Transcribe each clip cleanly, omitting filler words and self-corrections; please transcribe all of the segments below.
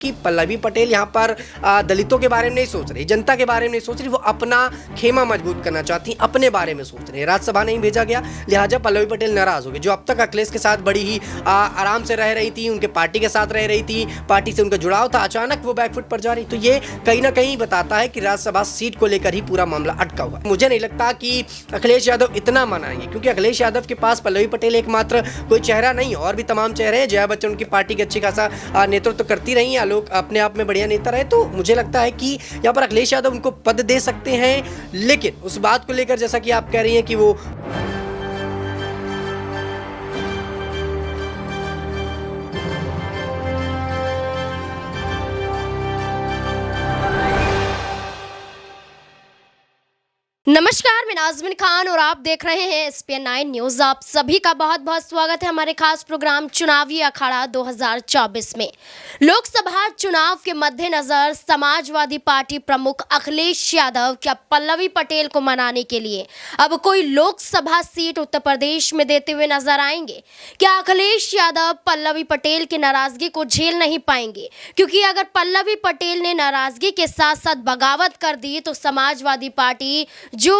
कि पल्लवी पटेल यहाँ पर दलितों के बारे में नहीं सोच रही, जनता के बारे में नहीं सोच रही, वो अपना खेमा मजबूत करना चाहती, अपने बारे में सोच रही है। राज्यसभा नहीं भेजा गया, लिहाजा पल्लवी पटेल नाराज हो गई। जो अब तक अखिलेश के साथ बड़ी ही आराम से रह रही थी, उनके पार्टी के साथ रह रही थी, पार्टी से उनका जुड़ाव था, अचानक वो बैकफुट पर जा रही। तो ये कहीं ना कहीं बताता है कि राज्यसभा सीट को लेकर ही पूरा मामला अटका हुआ। मुझे नहीं लगता कि अखिलेश यादव इतना मनाएंगे, क्योंकि अखिलेश यादव के पास पल्लवी पटेल एकमात्र कोई चेहरा नहीं, और भी तमाम चेहरे हैं। जया बच्चन उनकी पार्टी के अच्छी खासा नेतृत्व करती रही हैं, लोग अपने आप में बढ़िया नेता रहे। तो मुझे लगता है कि यहाँ पर अखिलेश यादव उनको पद दे सकते हैं, लेकिन उस बात को लेकर जैसा कि आप कह रही हैं कि वो नमस्कार, मैं नाज़मीन खान और आप देख रहे हैं SPN 9 न्यूज़। आप सभी का बहुत बहुत स्वागत है हमारे खास प्रोग्राम चुनावी अखाड़ा 2024 में। लोकसभा चुनाव के मद्देनजर समाजवादी पार्टी प्रमुख अखिलेश यादव क्या पल्लवी पटेल को मनाने के लिए अब कोई लोकसभा सीट उत्तर प्रदेश में देते हुए नजर आएंगे? क्या अखिलेश यादव पल्लवी पटेल की नाराजगी को झेल नहीं पाएंगे? क्योंकि अगर पल्लवी पटेल ने नाराजगी के साथ साथ बगावत कर दी तो समाजवादी पार्टी जो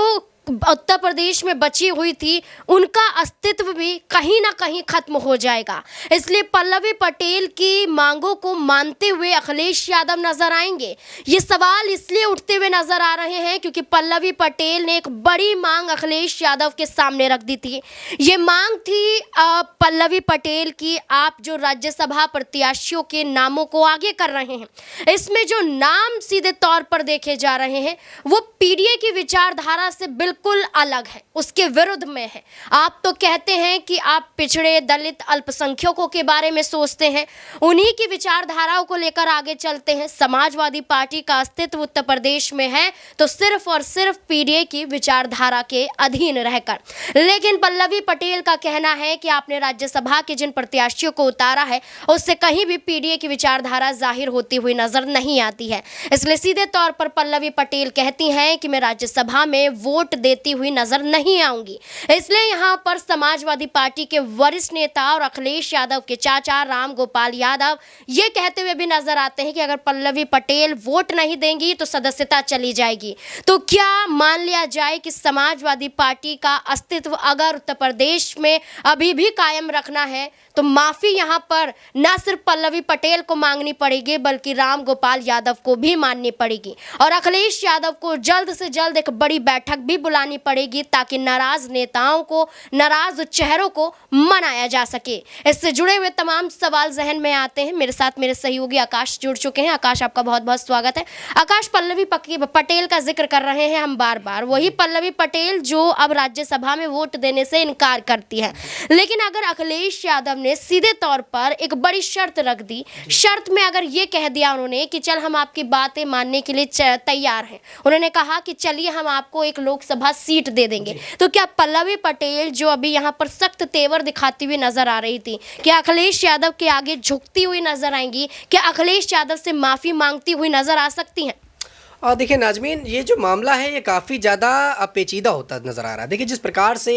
उत्तर प्रदेश में बची हुई थी, उनका अस्तित्व भी कहीं ना कहीं खत्म हो जाएगा। इसलिए पल्लवी पटेल की मांगों को मानते हुए अखिलेश यादव नजर आएंगे। ये सवाल इसलिए उठते हुए नजर आ रहे हैं क्योंकि पल्लवी पटेल ने एक बड़ी मांग अखिलेश यादव के सामने रख दी थी। ये मांग थी पल्लवी पटेल की, आप जो राज्यसभा प्रत्याशियों के नामों को आगे कर रहे हैं, इसमें जो नाम सीधे तौर पर देखे जा रहे हैं वो पीडीए की विचारधारा से बिल्कुल अलग है, उसके विरुद्ध में है। आप तो कहते हैं कि आप पिछड़े, दलित, अल्पसंख्यकों के बारे में सोचते हैं, उन्हीं की विचारधाराओं को लेकर आगे चलते हैं। समाजवादी पार्टी का अस्तित्व उत्तर प्रदेश में है तो सिर्फ और सिर्फ पीडीए की विचारधारा के अधीन रहकर। लेकिन पल्लवी पटेल का कहना है कि आपने राज्यसभा के जिन प्रत्याशियों को उतारा है उससे कहीं भी पीडीए की विचारधारा जाहिर होती हुई नजर नहीं आती है। इसलिए सीधे तौर पर पल्लवी पटेल कहती हैं कि मैं राज्यसभा में वोट देती हुई नजर नहीं आऊंगी। इसलिए यहां पर समाजवादी पार्टी के वरिष्ठ नेता और अखिलेश यादव के चाचा राम गोपाल यादव ये कहते हुए भी नजर आते हैं कि अगर पल्लवी पटेल वोट नहीं देंगी तो सदस्यता चली जाएगी। तो क्या मान लिया जाए कि समाजवादी पार्टी का अस्तित्व अगर उत्तर प्रदेश में अभी भी कायम रखना है तो माफी यहां पर न सिर्फ पल्लवी पटेल को मांगनी पड़ेगी बल्कि राम गोपाल यादव को भी माननी पड़ेगी, और अखिलेश यादव को जल्द से जल्द एक बड़ी बैठक भी बुलानी पड़ेगी ताकि नाराज नेताओं को, नाराज चेहरों को मनाया जा सके। इससे जुड़े हुए तमाम सवाल जहन में आते हैं। मेरे साथ मेरे सहयोगी आकाश जुड़ चुके हैं। आकाश, आपका बहुत बहुत स्वागत है। आकाश, पल्लवी पटेल का जिक्र कर रहे हैं हम बार बार, वही पल्लवी पटेल जो अब राज्यसभा में वोट देने से इनकार करती है। लेकिन अगर अखिलेश यादव ने सीधे तौर पर एक बड़ी शर्त रख दी, शर्त में अगर ये कह दिया उन्होंने कि चल हम आपकी बातें मानने के लिए तैयार हैं, उन्होंने कहा कि चलिए हम आपको एक लोकसभा सीट दे देंगे, तो क्या पल्लवी पटेल जो अभी यहाँ पर सख्त तेवर दिखाती हुई नजर आ रही थी, क्या अखिलेश यादव के आगे झुकती हुई नजर आएंगी? क्या अखिलेश यादव से माफी मांगती हुई नजर आ सकती हैं? देखिए नाज़मीन, ये जो मामला है ये काफ़ी ज़्यादा पेचीदा होता नज़र आ रहा है। देखिए जिस प्रकार से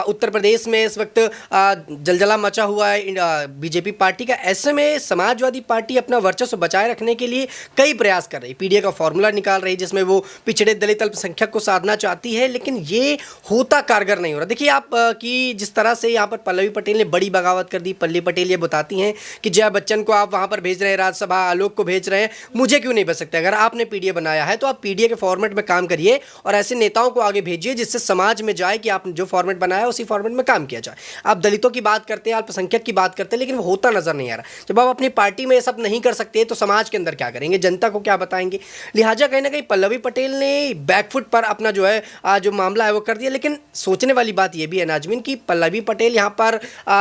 उत्तर प्रदेश में इस वक्त जलजला मचा हुआ है बीजेपी पार्टी का, ऐसे में समाजवादी पार्टी अपना वर्चस्व बचाए रखने के लिए कई प्रयास कर रही है। पीडीए का फॉर्मूला निकाल रही है जिसमें वो पिछड़े, दलित, अल्पसंख्यक को साधना चाहती है, लेकिन ये होता कारगर नहीं हो रहा। देखिए आप कि जिस तरह से यहाँ पर पल्लवी पटेल ने बड़ी बगावत कर दी। पल्लवी पटेल ये बताती हैं कि जया बच्चन को आप वहाँ पर भेज रहे हैं, राज्यसभा आलोक को भेज रहे हैं, मुझे क्यों नहीं भेज सकते? अगर आपने पीडीए बनाया है तो आप पीडीए के फॉर्मेट में काम करिए और ऐसे नेताओं को आगे भेजिए जिससे समाज में जाए कि आपने जो फॉर्मेट बनाया है उसी फॉर्मेट में काम किया जाए। आप दलितों की बात करते हैं, अल्पसंख्यक की बात करते हैं, लेकिन वो होता नजर नहीं आ रहा। जब आप अपनी पार्टी में ये सब नहीं कर सकते तो समाज के अंदर क्या करेंगे, जनता को क्या बताएंगे? लिहाजा कहीं ना कहीं पल्लवी पटेल ने बैकफुट पर अपना जो है जो मामला है वो कर दिया। लेकिन सोचने वाली बात यह भी है नाज़मीन कि पल्लवी पटेल यहाँ पर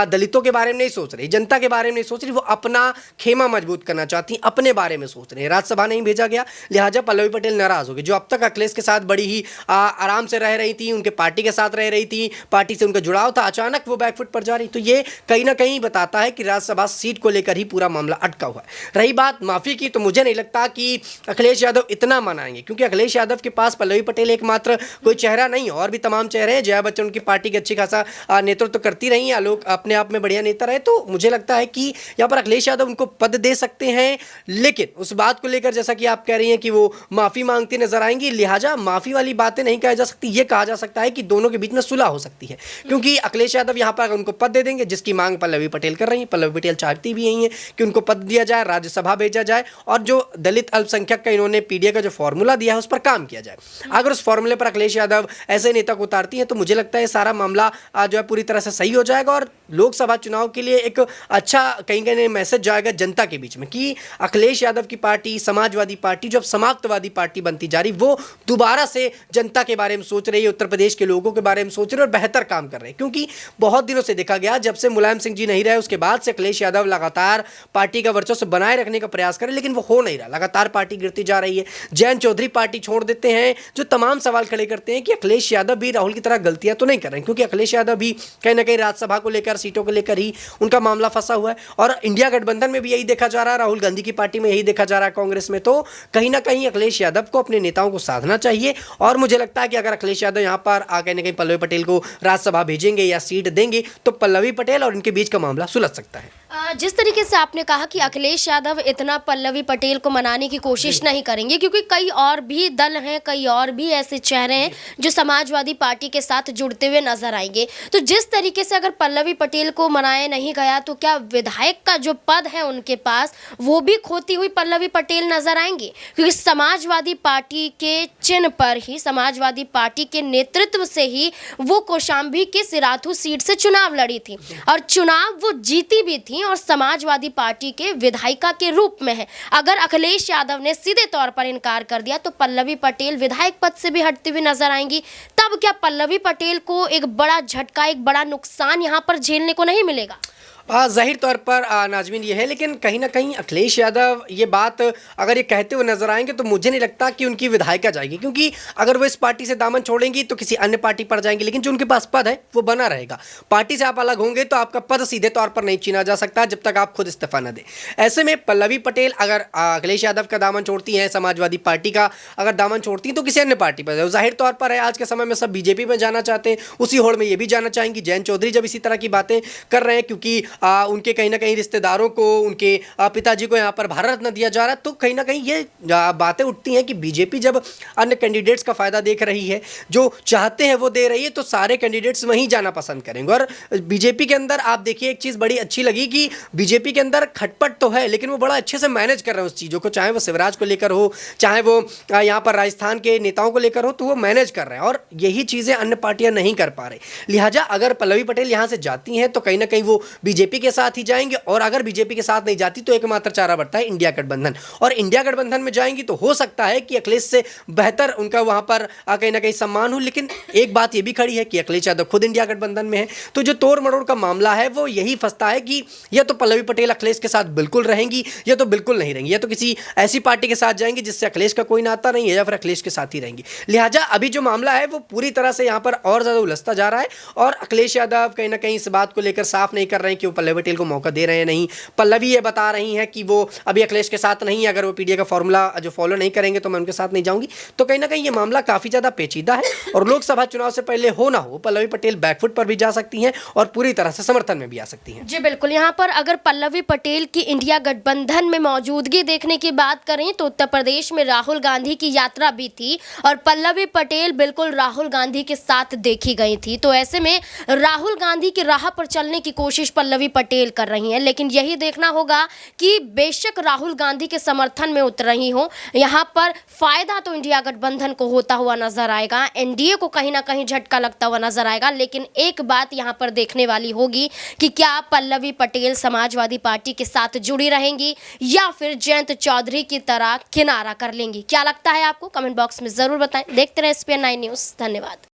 दलितों के बारे में नहीं सोच रही, जनता के बारे में नहीं सोच रही, वो अपना खेमा मजबूत करना चाहती, अपने बारे में सोच रही है। राज्यसभा नहीं भेजा गया, लिहाजा पल्लवी पटेल नाराज होगी। जो अब तक अखिलेश के साथ बड़ी ही आराम से रह रही थी, उनके पार्टी के साथ रह रही थी, पार्टी से उनका जुड़ाव था, अचानक वो बैकफुट पर जा रही। तो ये कहीं ना कहीं बताता है कि राज्यसभा सीट को लेकर ही पूरा मामला अटका हुआ है। रही बात माफी की, तो मुझे नहीं लगता कि अखिलेश यादव इतना मनाएंगे, क्योंकि अखिलेश यादव के पास पल्लवी पटेल एकमात्र कोई चेहरा नहीं, और भी तमाम चेहरे हैं। जया बच्चन उनकी पार्टी के अच्छी खासा नेतृत्व करती रही हैं, लोग अपने आप में बढ़िया नेता रहे। तो मुझे लगता है कि यहाँ पर अखिलेश यादव उनको पद दे सकते हैं, लेकिन उस बात को लेकर जैसा कि आप कह रही हैं कि वो माफी मांगती नजर आएंगी, लिहाजा माफी वाली बातें नहीं कहा जा सकती। ये कहा जा सकता है कि दोनों के बीच में सुलह हो सकती है, क्योंकि अखिलेश यादव यहाँ पर अगर उनको पद दे देंगे, जिसकी मांग पल्लवी पटेल कर रही है, पल्लवी पटेल चाहती भी यही है कि उनको पद दिया जाए, राज्यसभा भेजा जाए, और जो दलित अल्पसंख्यक का इन्होंने पीडीए का जो फॉर्मूला दिया है उस पर काम किया जाए। अगर उस फॉर्मूले पर अखिलेश यादव ऐसे नेता को उतारती है, तो मुझे लगता है सारा मामला जो है पूरी तरह से सही हो जाएगा, और लोकसभा चुनाव के लिए एक अच्छा कहीं कहीं मैसेज जाएगा जनता के बीच में कि अखिलेश यादव की पार्टी, समाजवादी पार्टी जो अब समाप्तवादी पार्टी बनती जा रही, वो दोबारा से जनता के बारे में सोच रही है, उत्तर प्रदेश के लोगों के बारे में सोच रही है और बेहतर काम कर रहे हैं। क्योंकि बहुत दिनों से देखा गया, जब से मुलायम सिंह जी नहीं रहे उसके बाद से अखिलेश यादव लगातार पार्टी का वर्चस्व बनाए रखने का प्रयास करें, लेकिन वो हो नहीं रहा, लगातार पार्टी गिरती जा रही है। जयंत चौधरी पार्टी छोड़ देते हैं, जो तमाम सवाल खड़े करते हैं कि अखिलेश यादव भी राहुल की तरह गलतियां तो नहीं कर रहे हैं, क्योंकि अखिलेश यादव भी कहीं ना कहीं राज्यसभा को लेकर, सीटों को लेकर ही उनका मामला फंसा हुआ है। और इंडिया गठबंधन में भी यही देखा जा रहा है, राहुल गांधी की पार्टी में यही देखा जा रहा है, कांग्रेस में। तो कहीं ना कहीं अखिलेश यादव को अपने नेताओं को साधना चाहिए, और मुझे लगता है कि अगर अखिलेश यादव यहाँ पर कहीं ना कहीं पल्लवी पटेल को राज्यसभा भेजेंगे या सीट देंगे, तो पल्लवी पटेल और इनके बीच का मामला सुलझ सकता है। जिस तरीके से आपने कहा कि अखिलेश यादव इतना पल्लवी पटेल को मनाने की कोशिश नहीं करेंगे, क्योंकि कई और भी दल हैं, कई और भी ऐसे चेहरे हैं जो समाजवादी पार्टी के साथ जुड़ते हुए नजर आएंगे। तो जिस तरीके से अगर पल्लवी पटेल को मनाया नहीं गया, तो क्या विधायक का जो पद है उनके पास, वो भी खोती हुई पल्लवी पटेल नजर आएंगी? क्योंकि समाजवादी पार्टी के चिन्ह पर ही, समाजवादी पार्टी के नेतृत्व से ही वो कौशाम्बी के सिराथू सीट से चुनाव लड़ी थी, और चुनाव वो जीती भी थी, और समाजवादी पार्टी के विधायिका के रूप में है। अगर अखिलेश यादव ने सीधे तौर पर इनकार कर दिया, तो पल्लवी पटेल विधायक पद से भी हटती हुई नजर आएंगी। तब क्या पल्लवी पटेल को एक बड़ा झटका, एक बड़ा नुकसान यहां पर झेलने को नहीं मिलेगा? जाहिर तौर पर नाजमीन ये है, लेकिन कहीं ना कहीं अखिलेश यादव ये बात अगर ये कहते हुए नजर आएंगे, तो मुझे नहीं लगता कि उनकी विधायिका जाएगी, क्योंकि अगर वो इस पार्टी से दामन छोड़ेंगी तो किसी अन्य पार्टी पर जाएंगे, लेकिन जो उनके पास पद है वो बना रहेगा। पार्टी से आप अलग होंगे तो आपका पद सीधे तौर पर नहीं छीना जा सकता जब तक आप खुद इस्तीफा न दें। ऐसे में पल्लवी पटेल अगर अखिलेश यादव का दामन छोड़ती हैं, समाजवादी पार्टी का अगर दामन छोड़ती हैं, तो किसी अन्य पार्टी पर जाए। जाहिर तौर पर है, आज के समय में सब बीजेपी में जाना चाहते हैं, उसी होड़ में ये भी जाना चाहेंगी। जयंत चौधरी जब इसी तरह की बातें कर रहे हैं, क्योंकि उनके कहीं ना कहीं रिश्तेदारों को, उनके पिताजी को यहाँ पर भारत रत्न दिया जा रहा है, तो कहीं ना कहीं ये बातें उठती हैं कि बीजेपी जब अन्य कैंडिडेट्स का फायदा देख रही है, जो चाहते हैं वो दे रही है, तो सारे कैंडिडेट्स वहीं जाना पसंद करेंगे। और बीजेपी के अंदर आप देखिए, एक चीज़ बड़ी अच्छी लगी कि बीजेपी के अंदर खटपट तो है, लेकिन वो बड़ा अच्छे से मैनेज कर रहे हैं उस चीज़ों को, चाहे वो शिवराज को लेकर हो, चाहे वो यहाँ पर राजस्थान के नेताओं को लेकर हो, तो वो मैनेज कर रहे हैं, और यही चीज़ें अन्य पार्टियां नहीं कर पा रही। लिहाजा अगर पल्लवी पटेल यहाँ से जाती हैं, तो कहीं ना कहीं वो बीजेपी के साथ ही जाएंगे, और अगर बीजेपी के साथ नहीं जाती, तो एकमात्र चारा बढ़ता है इंडिया गठबंधन, और इंडिया गठबंधन में जाएंगी तो हो सकता है कि अखिलेश से बेहतर उनका वहां पर कहीं ना कहीं सम्मान हो। लेकिन एक बात ये भी खड़ी है कि अखिलेश यादव खुद इंडिया गठबंधन में है, तो जो तोड़ मरोड़ का मामला है वो यही फंसता है कि या तो पल्लवी पटेल अखिलेश के साथ बिल्कुल रहेंगी, या तो बिल्कुल नहीं रहेंगी, या तो किसी ऐसी पार्टी के साथ जाएंगी जिससे अखिलेश का कोई नाता नहीं है, या फिर अखिलेश के साथ ही रहेंगी। लिहाजा अभी जो मामला है वो पूरी तरह से यहाँ पर और ज्यादा उलझता जा रहा है, और अखिलेश यादव कहीं ना कहीं इस बात को लेकर साफ नहीं कर रहे हैं कि वो पल्लवी पटेल को मौका दे रहे हैं। नहीं, पल्लवी ये बता रही हैं कि वो अभी अखिलेश के साथ नहीं है, अगर वो पीडीए का फॉर्मूला जो फॉलो नहीं करेंगे तो मैं उनके साथ नहीं जाऊंगी। तो कहीं ना कहीं ये मामला काफी ज्यादा पेचीदा है, और लोकसभा चुनाव से पहले हो ना हो पल्लवी पटेल बैकफुट पर भी जा सकती हैं, और पूरी तरह से समर्थन में भी आ सकती हैं। जी बिल्कुल, यहाँ पर अगर पल्लवी पटेल की इंडिया गठबंधन में मौजूदगी देखने की बात करें, तो उत्तर प्रदेश में राहुल गांधी की यात्रा भी थी, और पल्लवी पटेल बिल्कुल राहुल गांधी के साथ देखी गई थी। तो ऐसे में राहुल गांधी की राह पर चलने की कोशिश पल्लवी पटेल कर रही हैं, लेकिन यही देखना होगा कि बेशक राहुल गांधी के समर्थन में उतर रही हो, यहाँ पर फायदा तो इंडिया गठबंधन को होता हुआ नजर आएगा, एनडीए को कहीं ना कहीं झटका लगता हुआ नजर आएगा। लेकिन एक बात यहाँ पर देखने वाली होगी कि क्या पल्लवी पटेल समाजवादी पार्टी के साथ जुड़ी रहेंगी, या फिर जयंत चौधरी की तरह किनारा कर लेंगी। क्या लगता है आपको? कमेंट बॉक्स में जरूर बताएं। देखते रहे SPN9 न्यूज़। धन्यवाद।